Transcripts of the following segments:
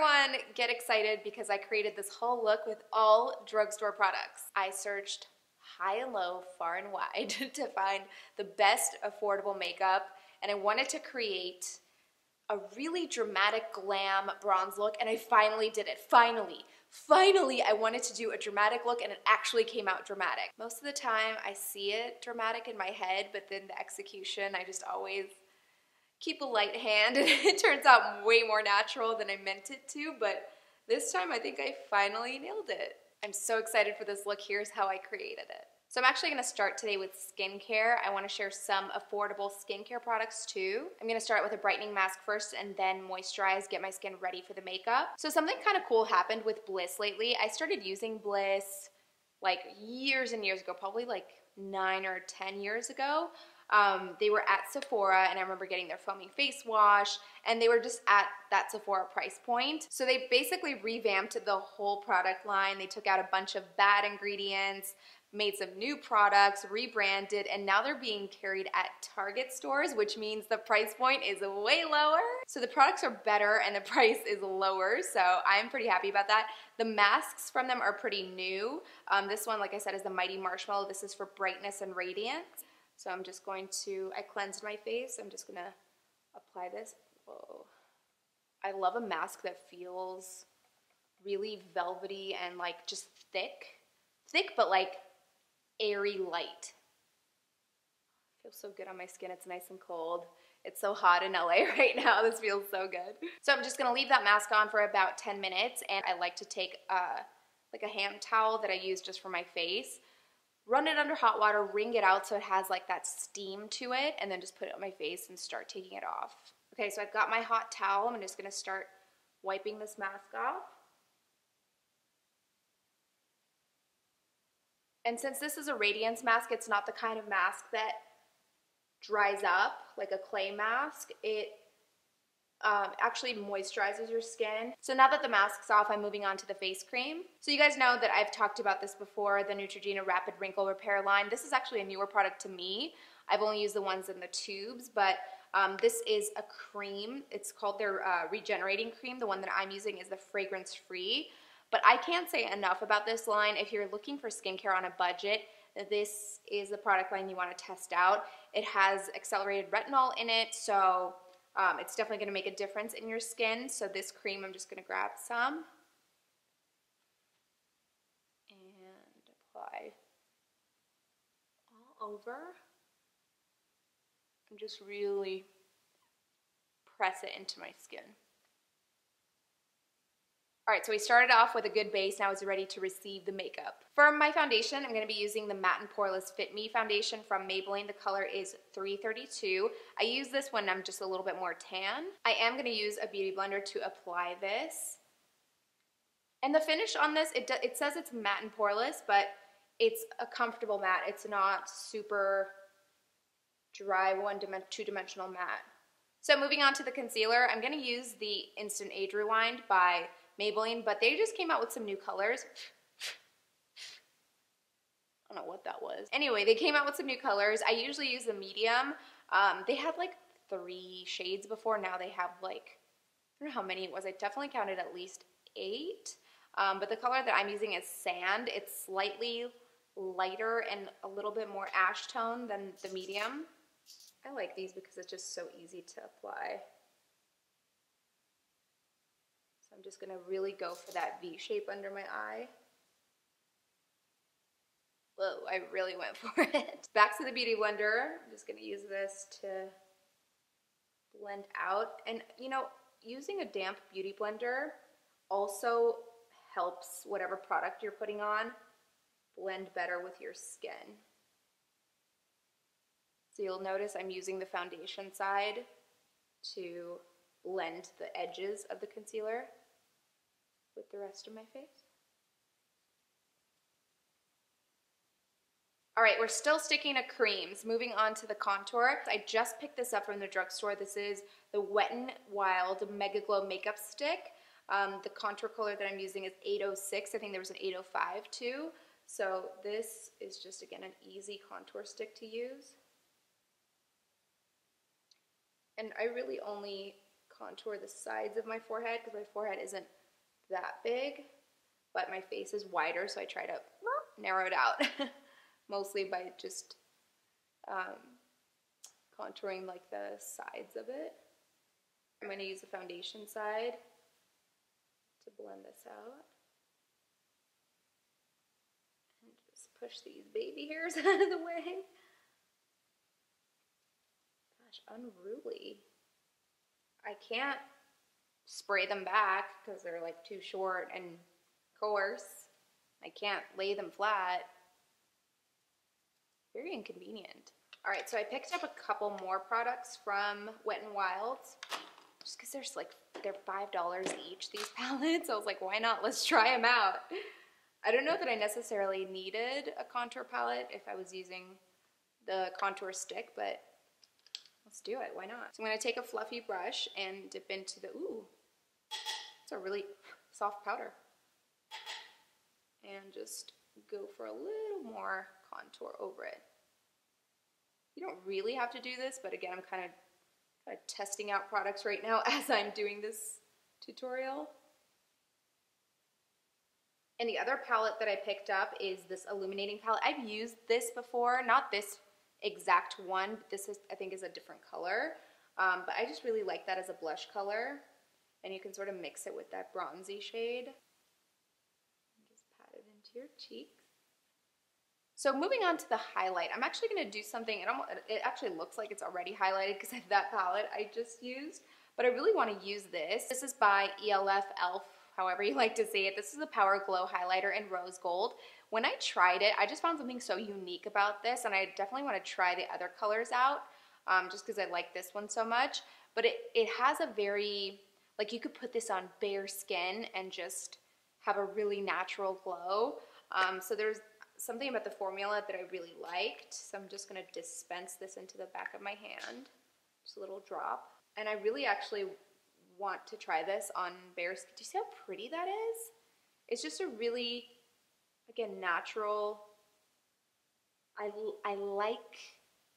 everyone, get excited because I created this whole look with all drugstore products. I searched high and low, far and wide to find the best affordable makeup, and I wanted to create a really dramatic glam bronze look, and I finally did it. Finally, I wanted to do a dramatic look, and it actually came out dramatic. Most of the time, I see it dramatic in my head, but then the execution, I just always keep a light hand, and it turns out way more natural than I meant it to, but this time I think I finally nailed it. I'm so excited for this look. Here's how I created it. So I'm actually gonna start today with skincare. I wanna share some affordable skincare products too. I'm gonna start with a brightening mask first and then moisturize, get my skin ready for the makeup. So something kind of cool happened with Bliss lately. I started using Bliss like years and years ago, probably like 9 or 10 years ago. They were at Sephora, and I remember getting their foaming face wash, and they were just at that Sephora price point. So they basically revamped the whole product line. They took out a bunch of bad ingredients, made some new products, rebranded, and now they're being carried at Target stores, which means the price point is way lower. So the products are better and the price is lower, so I'm pretty happy about that. The masks from them are pretty new. This one, like I said, is the Mighty Marshmallow. This is for brightness and radiance. So I'm just going to, I cleansed my face. I'm just gonna apply this. Whoa. I love a mask that feels really velvety and like just thick. Thick, but like airy light. Feels so good on my skin. It's nice and cold. It's so hot in LA right now. This feels so good. So I'm just gonna leave that mask on for about 10 minutes, and I like to take like a hand towel that I use just for my face, run it under hot water, wring it out so it has like that steam to it, and then just put it on my face and start taking it off. Okay, so I've got my hot towel. I'm just gonna start wiping this mask off. And since this is a radiance mask, it's not the kind of mask that dries up like a clay mask. It actually moisturizes your skin. So now that the mask's off, I'm moving on to the face cream. So you guys know that I've talked about this before, the Neutrogena Rapid Wrinkle Repair line. This is actually a newer product to me. I've only used the ones in the tubes, but this is a cream. It's called their Regenerating Cream. The one that I'm using is the fragrance-free. But I can't say enough about this line. If you're looking for skincare on a budget, this is the product line you want to test out. It has accelerated retinol in it, so it's definitely going to make a difference in your skin. So this cream, I'm just going to grab some and apply all over and just really press it into my skin. All right, so we started off with a good base. Now it's ready to receive the makeup. For my foundation, I'm going to be using the Matte and Poreless FitMe foundation from Maybelline. The color is 332. I use this when I'm just a little bit more tan. I am going to use a beauty blender to apply this. And the finish on this, it says it's matte and poreless, but it's a comfortable matte. It's not super dry, two-dimensional matte. So moving on to the concealer, I'm going to use the Instant Age Rewind by Maybelline, but they just came out with some new colors. I don't know what that was. Anyway, they came out with some new colors. I usually use the medium. They had like 3 shades before. Now they have like, I don't know how many it was. I definitely counted at least 8. But the color that I'm using is Sand. It's slightly lighter and a little bit more ash tone than the medium. I like these because it's just so easy to apply. So I'm just gonna really go for that V shape under my eye. Whoa, I really went for it. Back to the beauty blender. I'm just gonna use this to blend out. And you know, using a damp beauty blender also helps whatever product you're putting on blend better with your skin. So you'll notice I'm using the foundation side to blend the edges of the concealer with the rest of my face. All right, we're still sticking to creams. Moving on to the contour. I just picked this up from the drugstore. This is the Wet n Wild Mega Glow Makeup Stick. The contour color that I'm using is 806. I think there was an 805 too. So this is just, again, an easy contour stick to use. And I really only contour the sides of my forehead because my forehead isn't that big, but my face is wider, so I try to narrow it out mostly by just contouring like the sides of it. I'm going to use the foundation side to blend this out. And just push these baby hairs out of the way. Gosh, unruly. I can't spray them back because they're like too short and coarse. I can't lay them flat. Very inconvenient. All right, so I picked up a couple more products from Wet n Wild's just because they're $5 each, these palettes. I was like, why not? Let's try them out. I don't know that I necessarily needed a contour palette if I was using the contour stick, but let's do it. Why not? So I'm going to take a fluffy brush and dip into the, ooh, it's a really soft powder. And just go for a little more contour over it. You don't really have to do this, but again, I'm kind of testing out products right now as I'm doing this tutorial. And the other palette that I picked up is this Illuminating palette. I've used this before, not this exact one, but this is, I think, is a different color. But I just really like that as a blush color. And you can sort of mix it with that bronzy shade. And just pat it into your cheeks. So moving on to the highlight, I'm actually going to do something, it actually looks like it's already highlighted because of that palette I just used, but I really want to use this. This is by ELF, however you like to say it. This is the Power Glow Highlighter in Rose Gold. When I tried it, I just found something so unique about this, and I definitely want to try the other colors out, just because I like this one so much. But it has a very, like, you could put this on bare skin and just have a really natural glow. So there's something about the formula that I really liked. So I'm just going to dispense this into the back of my hand. Just a little drop. And I really actually want to try this on bare skin. Do you see how pretty that is? It's just a really, again, natural. I like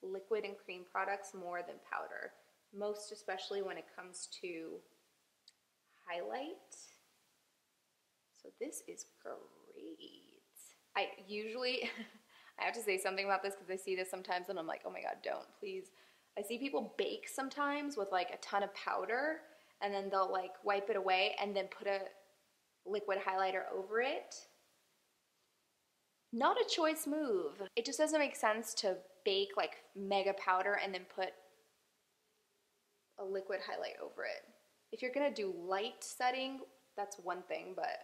liquid and cream products more than powder. Most especially when it comes to highlight. So this is great. I usually, I have to say something about this because I see this sometimes and I'm like, oh my God, don't, please. I see people bake sometimes with like a ton of powder and then they'll like wipe it away and then put a liquid highlighter over it. Not a choice move. It just doesn't make sense to bake like mega powder and then put a liquid highlight over it. If you're gonna do light setting, that's one thing, but.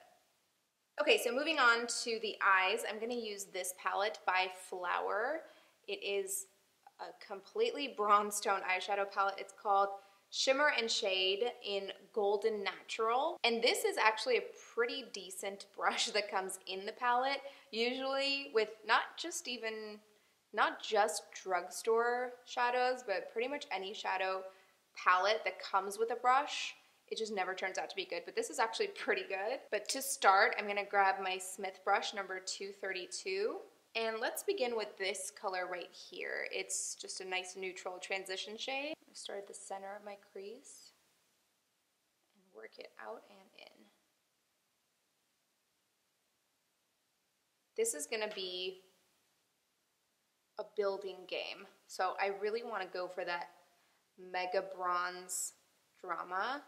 Okay, so moving on to the eyes, I'm going to use this palette by Flower. It is a completely bronze tone eyeshadow palette. It's called Shimmer and Shade in Golden Natural. And this is actually a pretty decent brush that comes in the palette. Usually with not just drugstore shadows, but pretty much any shadow palette that comes with a brush, it just never turns out to be good, but this is actually pretty good. But to start, I'm gonna grab my Smith brush number 232, and let's begin with this color right here. It's just a nice neutral transition shade. I'm gonna start at the center of my crease and work it out and in. This is gonna be a building game, so I really wanna go for that mega bronze drama,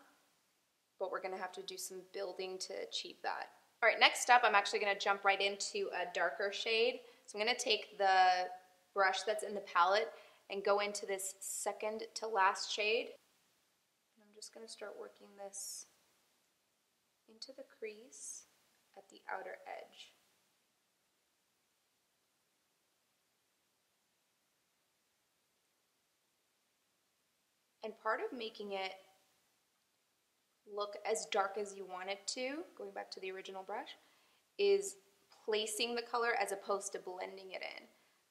but we're gonna have to do some building to achieve that. All right, next up, I'm actually gonna jump right into a darker shade. So I'm gonna take the brush that's in the palette and go into this second to last shade. And I'm just gonna start working this into the crease at the outer edge. And part of making it look as dark as you want it to, going back to the original brush, is placing the color as opposed to blending it in.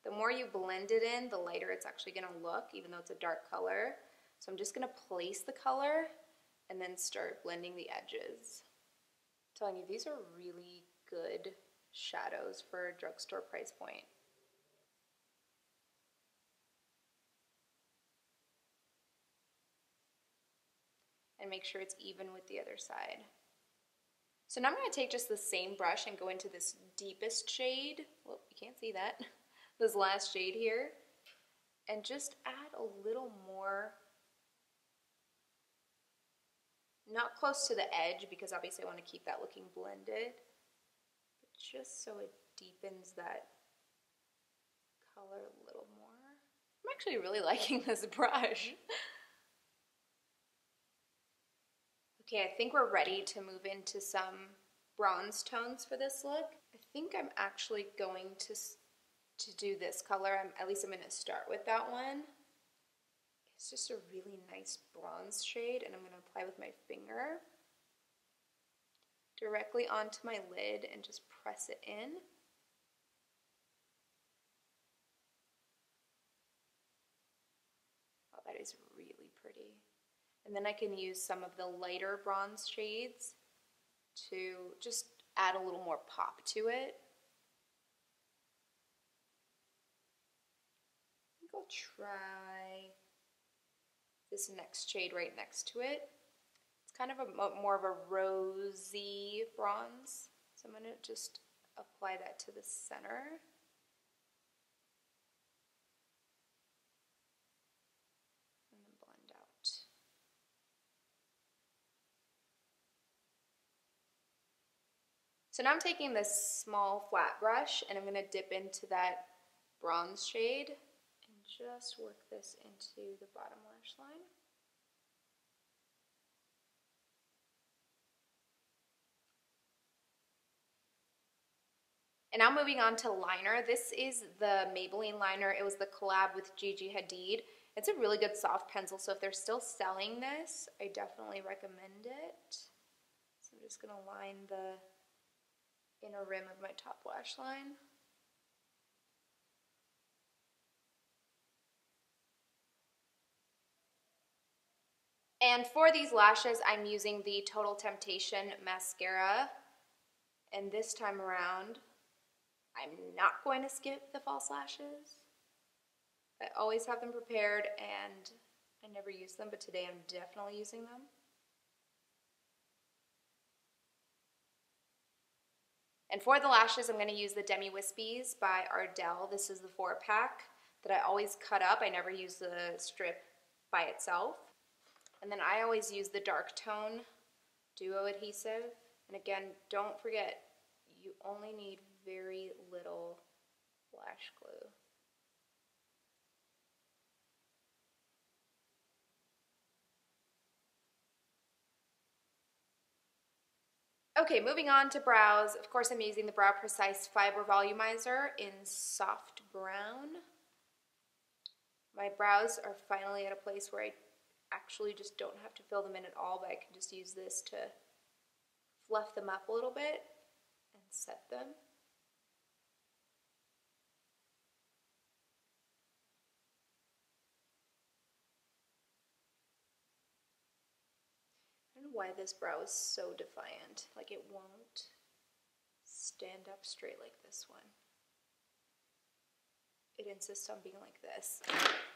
The more you blend it in, the lighter it's actually going to look, even though it's a dark color. So I'm just going to place the color and then start blending the edges. I'm telling you, these are really good shadows for a drugstore price point. and make sure it's even with the other side. So now I'm going to take just the same brush and go into this deepest shade. Well, you can't see that. This last shade here. And just add a little more, not close to the edge because obviously I want to keep that looking blended, but just so it deepens that color a little more. I'm actually really liking this brush. Okay, I think we're ready to move into some bronze tones for this look. I think I'm actually going to do this color. At least I'm going to start with that one. It's just a really nice bronze shade, and I'm going to apply with my finger directly onto my lid and just press it in. Oh, that is really pretty. And then I can use some of the lighter bronze shades to just add a little more pop to it. I think I'll try this next shade right next to it. It's kind of a more of a rosy bronze. So I'm going to just apply that to the center. And then blend out. So now I'm taking this small flat brush and I'm going to dip into that bronze shade and just work this into the bottom lash line. And now moving on to liner. This is the Maybelline liner. It was the collab with Gigi Hadid. It's a really good soft pencil, so if they're still selling this, I definitely recommend it. So I'm just going to line the inner rim of my top lash line. And for these lashes, I'm using the Total Temptation mascara. And this time around, I'm not going to skip the false lashes. I always have them prepared and I never use them, but today I'm definitely using them. And for the lashes, I'm going to use the Demi Wispies by Ardell. This is the 4-pack that I always cut up. I never use the strip by itself. And then I always use the Dark Tone Duo Adhesive. And again, don't forget, you only need very little lash glue. Okay, moving on to brows. Of course, I'm using the Brow Precise Fiber Volumizer in soft brown. My brows are finally at a place where I actually just don't have to fill them in at all, but I can just use this to fluff them up a little bit and set them. I don't know why this brow is so defiant. Like, it won't stand up straight like this one. It insists on being like this.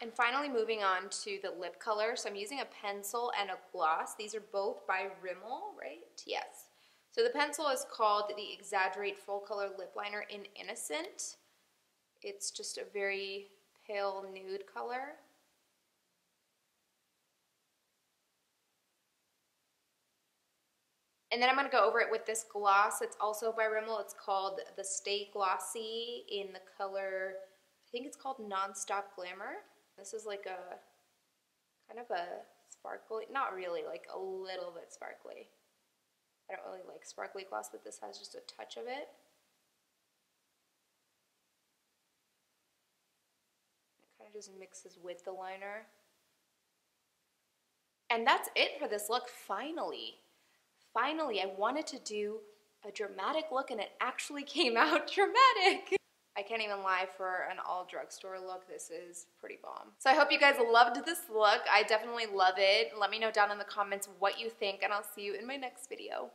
And finally moving on to the lip color. So I'm using a pencil and a gloss. These are both by Rimmel, right? Yes. So the pencil is called the Exaggerate Full Color Lip Liner in Innocent. It's just a very pale nude color. And then I'm going to go over it with this gloss. It's also by Rimmel. It's called the Stay Glossy in the color, I think it's called Nonstop Glamour. This is like a, kind of a sparkly, not really, like a little bit sparkly. I don't really like sparkly gloss, but this has just a touch of it. It kind of just mixes with the liner. And that's it for this look, finally. Finally, I wanted to do a dramatic look and it actually came out dramatic. I can't even lie, for an all drugstore look, this is pretty bomb. So I hope you guys loved this look. I definitely love it. Let me know down in the comments what you think and I'll see you in my next video.